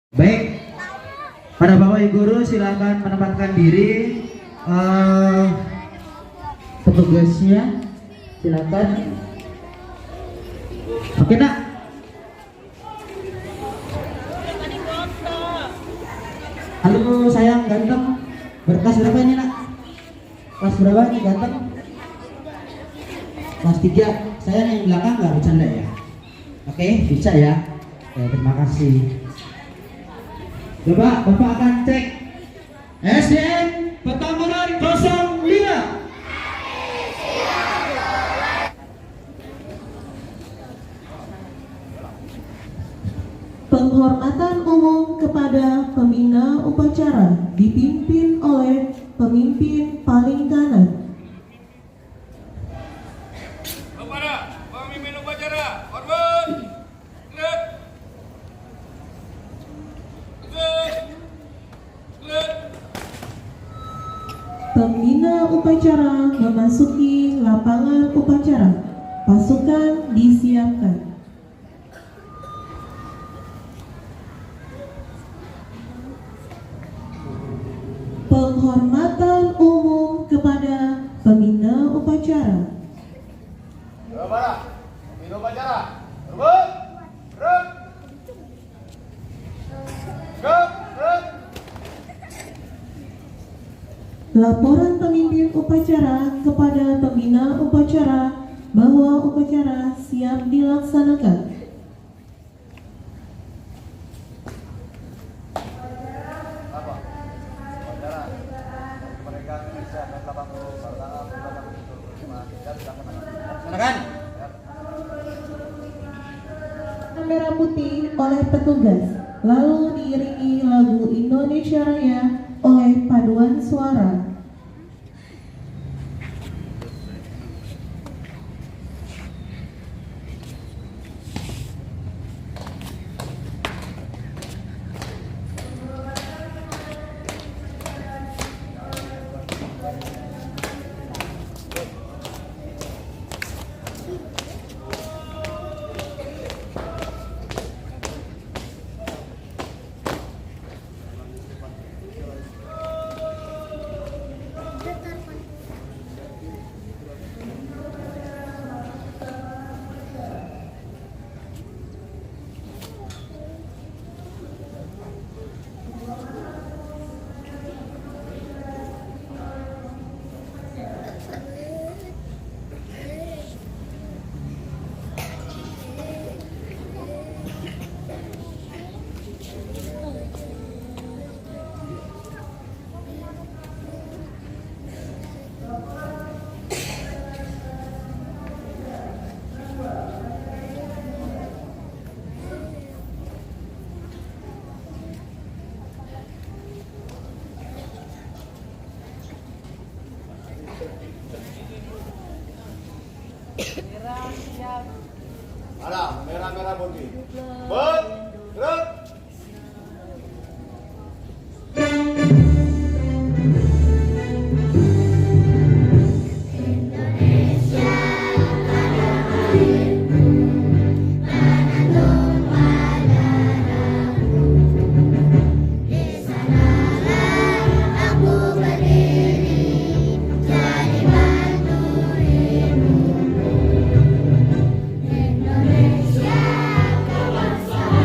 Baik, para Bapak Ibu guru silakan menempatkan diri. Petugasnya silakan. Oke nak. Halo sayang ganteng. Berkas berapa ini nak? Kelas berapa ini ganteng? Kelas 3. Saya yang belakang nggak bercanda ya? Oke, bisa ya. Oke, terima kasih. Coba Bapak akan cek SDN Petamburan 05. Penghormatan umum kepada pembina upacara dipimpin oleh pemimpin paling kanan. Kepada pemimpin upacara, hormat, gerak, gerak. Pembina upacara memasuki lapangan upacara. Pasukan disiapkan. Penghormatan umum kepada pembina upacara. Kepada pemimpin upacara, hormat, gerak, gerak. Laporan pemimpin upacara kepada pembina upacara bahwa upacara siap dilaksanakan. Merah putih oleh petugas, lalu diiringi lagu Indonesia Raya oleh paduan suara. Ada merah-merah putih. Buat, gerak. Indonesia, bangsa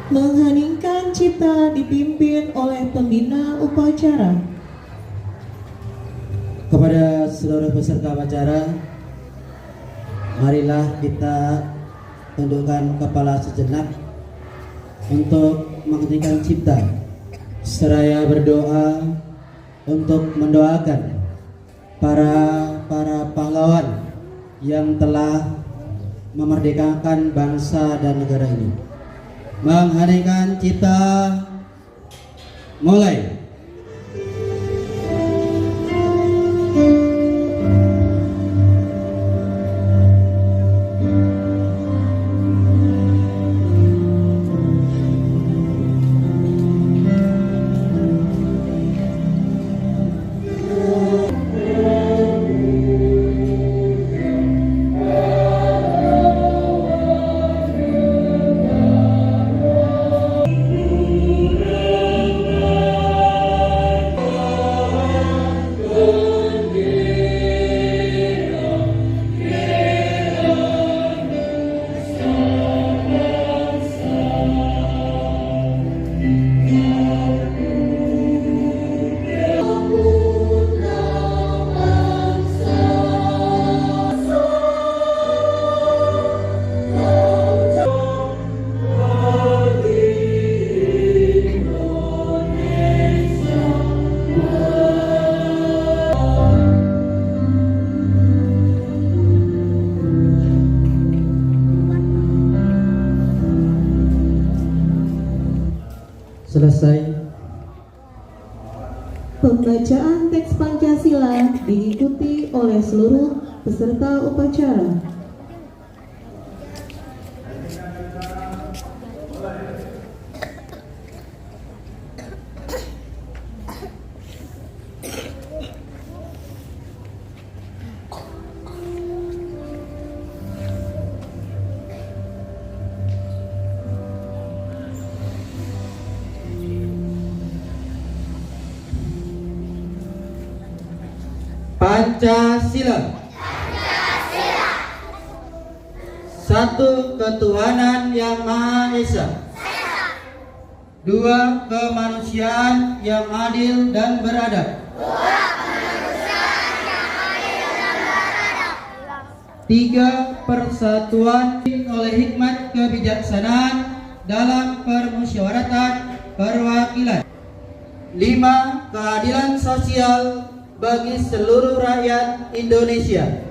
Mengheningkan cipta dipimpin oleh pembina upacara. Kepada seluruh peserta acara, marilah kita tundukkan kepala sejenak untuk menghentikan cipta, seraya berdoa untuk mendoakan para pahlawan yang telah memerdekakan bangsa dan negara ini. Mengheningkan cipta, mulai. Selesai. Pembacaan teks Pancasila diikuti oleh seluruh peserta upacara. Pancasila. Satu, ketuhanan yang Maha Esa. Dua, kemanusiaan yang adil dan beradab. Tiga, persatuan oleh hikmat kebijaksanaan dalam permusyawaratan perwakilan. Lima, keadilan sosial bagi seluruh rakyat Indonesia.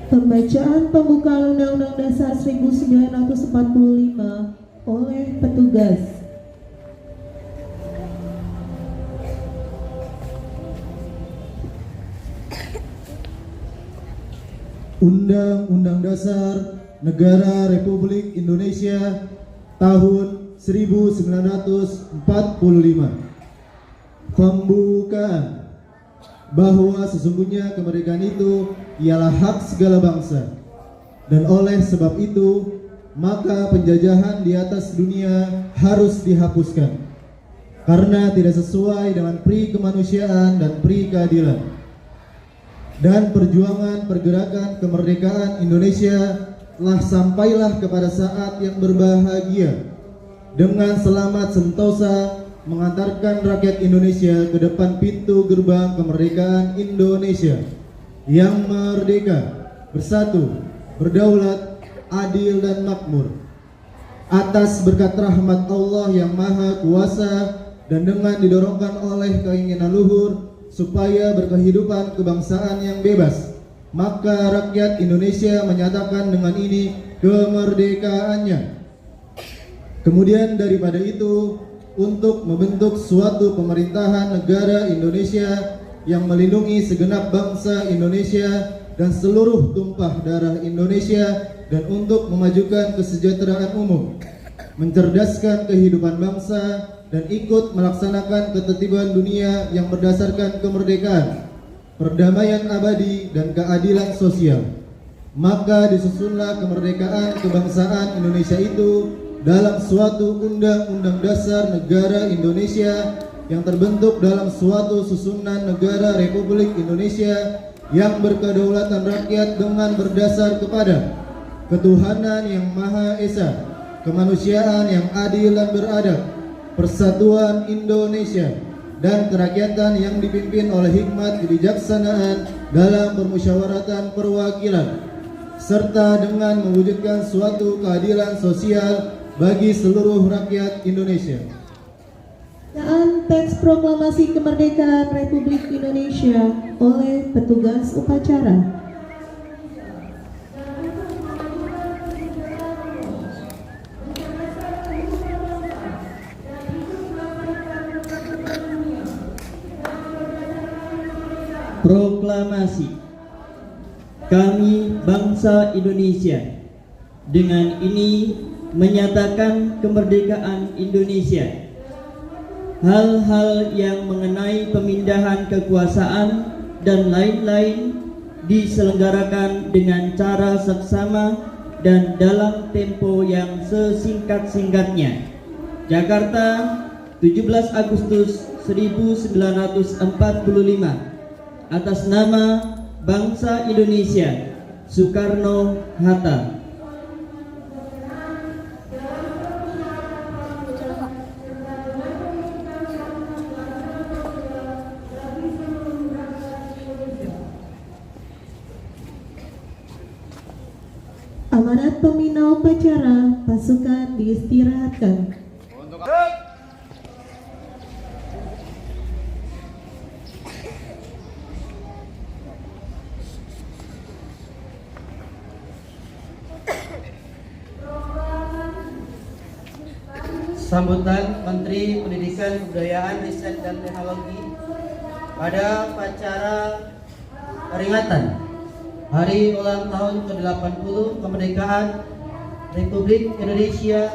Pembacaan pembukaan Undang-Undang Dasar 1945 oleh petugas. Undang-Undang Dasar Negara Republik Indonesia tahun 1945. Pembukaan. Bahwa sesungguhnya kemerdekaan itu ialah hak segala bangsa, dan oleh sebab itu maka penjajahan di atas dunia harus dihapuskan karena tidak sesuai dengan pri kemanusiaan dan pri keadilan. Dan perjuangan pergerakan kemerdekaan Indonesia telah sampailah kepada saat yang berbahagia dengan selamat sentosa mengantarkan rakyat Indonesia ke depan pintu gerbang kemerdekaan Indonesia yang merdeka, bersatu, berdaulat, adil dan makmur. Atas berkat rahmat Allah yang Maha Kuasa dan dengan didorongkan oleh keinginan luhur supaya berkehidupan kebangsaan yang bebas, maka rakyat Indonesia menyatakan dengan ini kemerdekaannya. Kemudian daripada itu, untuk membentuk suatu pemerintahan negara Indonesia yang melindungi segenap bangsa Indonesia dan seluruh tumpah darah Indonesia, dan untuk memajukan kesejahteraan umum, mencerdaskan kehidupan bangsa, dan ikut melaksanakan ketertiban dunia yang berdasarkan kemerdekaan. perdamaian abadi, dan keadilan sosial. Maka disusunlah kemerdekaan kebangsaan Indonesia itu dalam suatu undang-undang dasar negara Indonesia yang terbentuk dalam suatu susunan negara Republik Indonesia yang berkedaulatan rakyat dengan berdasar kepada ketuhanan yang Maha Esa, kemanusiaan yang adil dan beradab, persatuan Indonesia, dan kerakyatan yang dipimpin oleh hikmat kebijaksanaan dalam permusyawaratan perwakilan, serta dengan mewujudkan suatu keadilan sosial bagi seluruh rakyat Indonesia. Bacaan teks proklamasi kemerdekaan Republik Indonesia oleh petugas upacara. Proklamasi. Kami bangsa Indonesia dengan ini menyatakan kemerdekaan Indonesia. Hal-hal yang mengenai pemindahan kekuasaan dan lain-lain diselenggarakan dengan cara seksama dan dalam tempo yang sesingkat-singkatnya. Jakarta, 17 Agustus 1945. Atas nama bangsa Indonesia, Soekarno-Hatta. Amanat pembina upacara, pasukan diistirahatkan. Untuk Sambutan Menteri Pendidikan, Kebudayaan, Riset, dan Teknologi pada upacara peringatan Hari Ulang Tahun ke-80 Kemerdekaan Republik Indonesia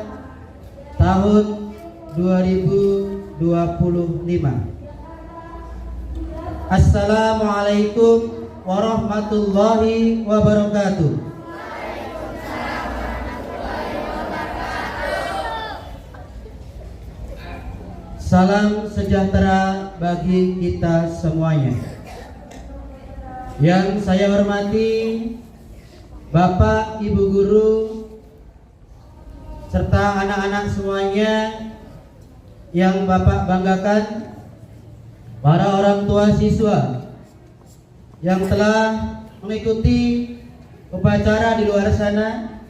tahun 2025. Assalamualaikum warahmatullahi wabarakatuh. Salam sejahtera bagi kita semuanya. Yang saya hormati Bapak, Ibu Guru, serta anak-anak semuanya yang Bapak banggakan, para orang tua siswa yang telah mengikuti upacara di luar sana.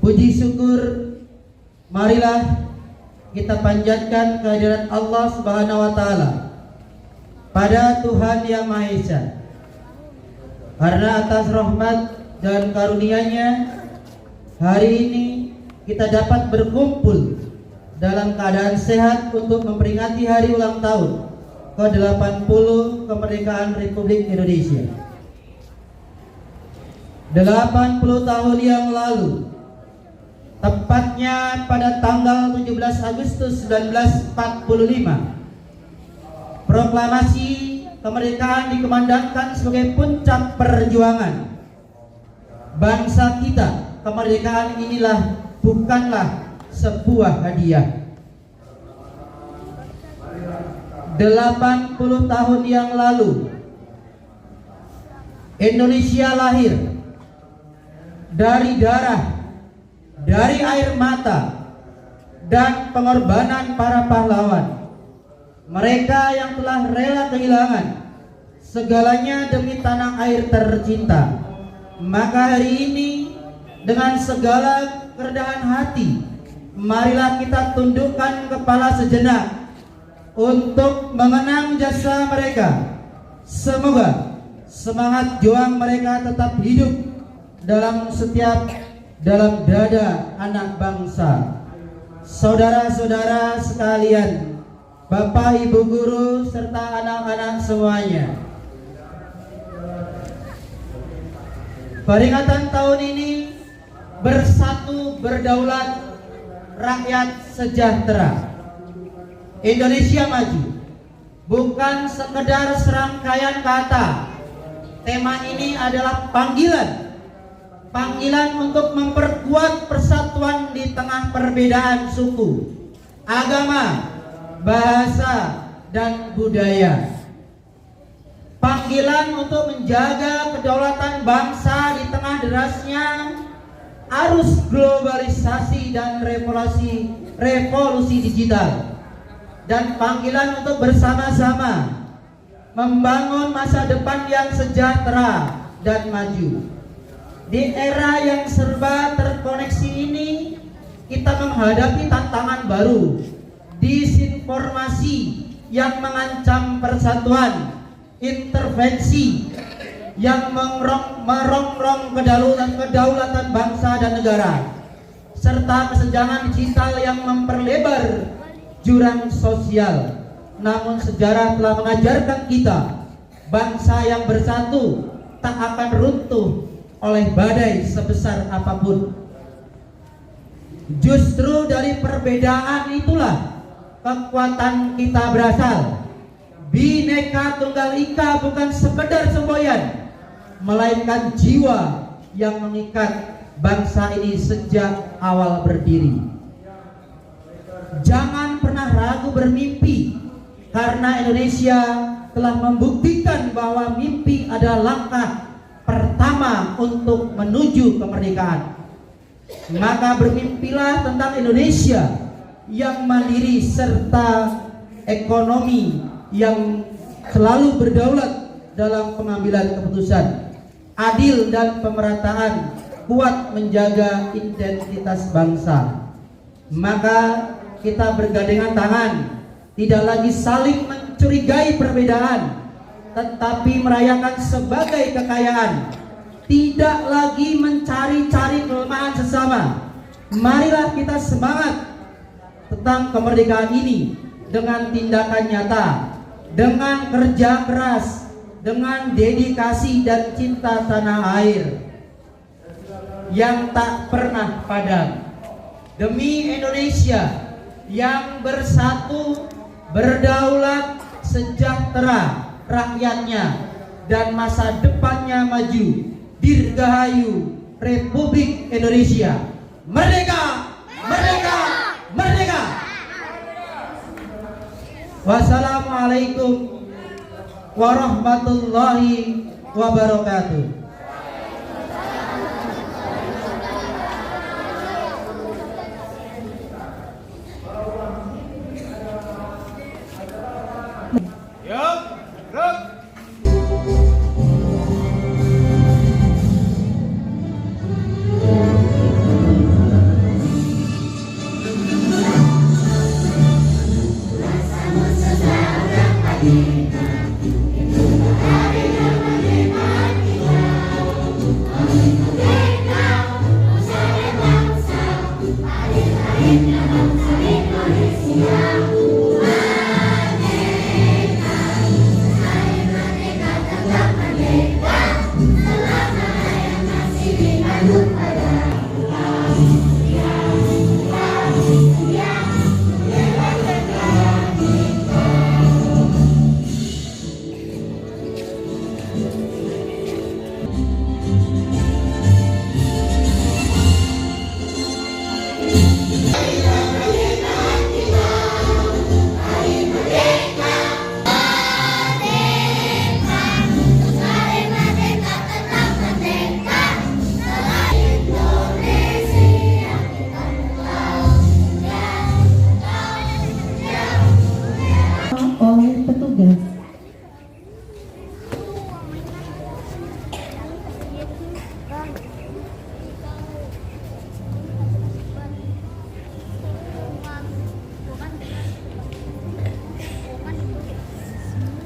Puji syukur marilah kita panjatkan kehadirat Allah Subhanahu wa taala pada Tuhan Yang Maha Esa. Karena atas rahmat dan karunia-Nya hari ini kita dapat berkumpul dalam keadaan sehat untuk memperingati hari ulang tahun ke-80 kemerdekaan Republik Indonesia. 80 tahun yang lalu, tepatnya pada tanggal 17 Agustus 1945, proklamasi kemerdekaan dikumandangkan sebagai puncak perjuangan bangsa kita. Kemerdekaan inilah bukanlah sebuah hadiah. 80 tahun yang lalu Indonesia lahir dari darah, dari air mata dan pengorbanan para pahlawan. Mereka yang telah rela kehilangan segalanya demi tanah air tercinta. Maka hari ini dengan segala kerendahan hati, marilah kita tundukkan kepala sejenak untuk mengenang jasa mereka. Semoga semangat juang mereka tetap hidup dalam dada anak bangsa. Saudara-saudara sekalian, Bapak, Ibu Guru, serta anak-anak semuanya, peringatan tahun ini bersatu berdaulat, rakyat sejahtera, Indonesia maju. bukan sekedar serangkaian kata. Tema ini adalah panggilan. Panggilan untuk memperkuat persatuan di tengah perbedaan suku, agama, bahasa, dan budaya. Panggilan untuk menjaga kedaulatan bangsa di tengah derasnya arus globalisasi dan revolusi digital. Dan panggilan untuk bersama-sama membangun masa depan yang sejahtera dan maju. Di era yang serba terkoneksi ini, kita menghadapi tantangan baru, disinformasi yang mengancam persatuan, intervensi yang merongrong kedaulatan bangsa dan negara, serta kesenjangan digital yang memperlebar jurang sosial. Namun sejarah telah mengajarkan kita, bangsa yang bersatu tak akan runtuh oleh badai sebesar apapun. Justru dari perbedaan itulah kekuatan kita berasal. Bhinneka Tunggal Ika bukan sekedar semboyan, melainkan jiwa yang mengikat bangsa ini sejak awal berdiri. Jangan pernah ragu bermimpi, karena Indonesia telah membuktikan bahwa mimpi adalah langkah pertama untuk menuju kemerdekaan. Maka bermimpilah tentang Indonesia yang mandiri serta ekonomi yang selalu berdaulat dalam pengambilan keputusan, adil dan pemerataan, kuat menjaga identitas bangsa. Maka kita bergandengan tangan, tidak lagi saling mencurigai perbedaan, tetapi merayakan sebagai kekayaan, tidak lagi mencari-cari kelemahan sesama. Marilah kita semangat tentang kemerdekaan ini dengan tindakan nyata, dengan kerja keras, dengan dedikasi dan cinta tanah air yang tak pernah padam. Demi Indonesia yang bersatu, berdaulat, sejahtera rakyatnya, dan masa depannya maju. Dirgahayu Republik Indonesia. Merdeka! Merdeka! Merdeka! Wassalamualaikum warahmatullahi wabarakatuh. Oleh petugas.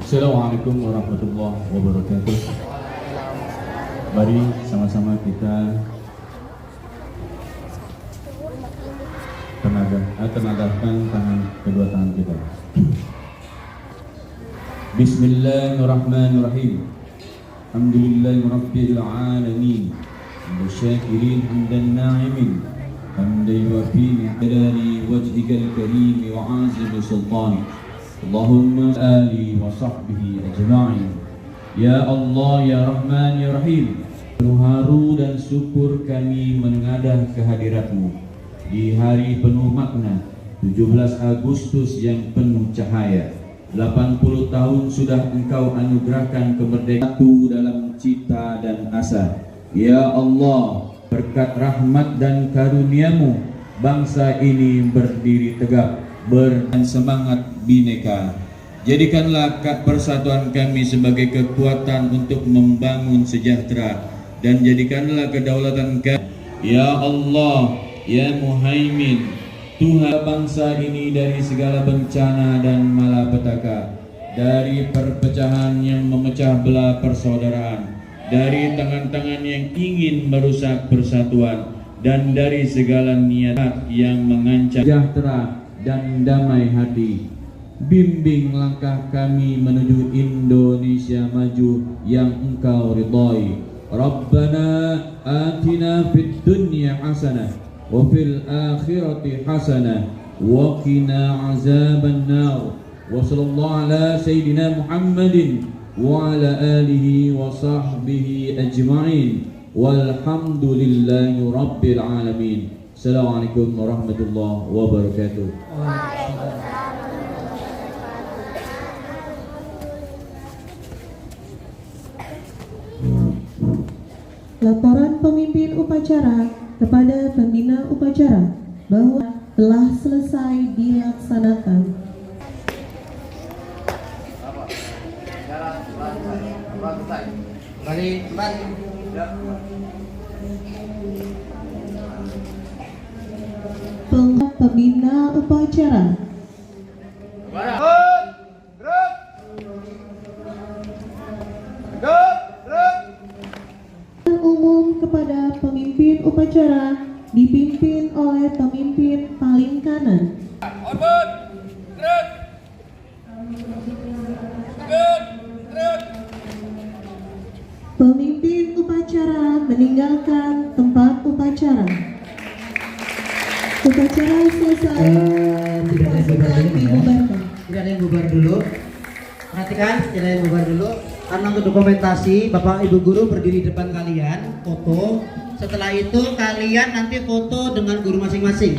Assalamualaikum warahmatullahi wabarakatuh. Mari sama-sama kita tengadahkan kedua tangan kita. Bismillahirrahmanirrahim. Alhamdulillahirabbil alamin. Musyakirin hamdan na'imin. Hamdan yuwafi jalali wajhikal karim wa azim sultani. Allahumma ali wa sahbihi ajma'in. Ya Allah, ya Rahman, ya Rahim. Penuh haru dan syukur kami menengadah kehadiratmu di hari penuh makna 17 Agustus yang penuh cahaya. 80 tahun sudah engkau anugerahkan kemerdekaan dalam cita dan asa. Ya Allah, berkat rahmat dan karuniamu, bangsa ini berdiri tegak bersemangat bineka. Jadikanlah persatuan kami sebagai kekuatan untuk membangun sejahtera, dan jadikanlah kedaulatan kami, ya Allah, ya Muhaimin, Tuhan bangsa ini dari segala bencana dan malapetaka, dari perpecahan yang memecah belah persaudaraan, dari tangan-tangan yang ingin merusak persatuan, dan dari segala niat yang mengancam sejahtera dan damai hati. Bimbing langkah kami menuju Indonesia maju yang engkau ridhai. Rabbana atina fid dunya hasanah wa fil akhirati hasanah wa qina azaban nar. Wa sallallahu ala sayyidina Muhammadin wa ala alihi wa sahbihi ajma'in. Walhamdulillahi rabbil alamin. Assalamualaikum warahmatullahi wabarakatuh. Laporan pemimpin upacara kepada pembina upacara bahwa telah selesai dilaksanakan. Kembali tempat. Pembina upacara. Gerak, gerak. Gerak, gerak. Umum kepada pemimpin upacara dipimpin oleh pemimpin paling kanan. Orbit, gerak. Gerak, gerak. Pemimpin upacara meninggalkan tempat upacara. Upacara selesai. Tidak ada yang bubar dulu, ya. Dibubarkan. Tidak ada yang bubar dulu. Perhatikan, tidak ada yang bubar dulu. Karena untuk dokumentasi, Bapak Ibu Guru berdiri di depan kalian, foto. Setelah itu kalian nanti foto dengan guru masing-masing.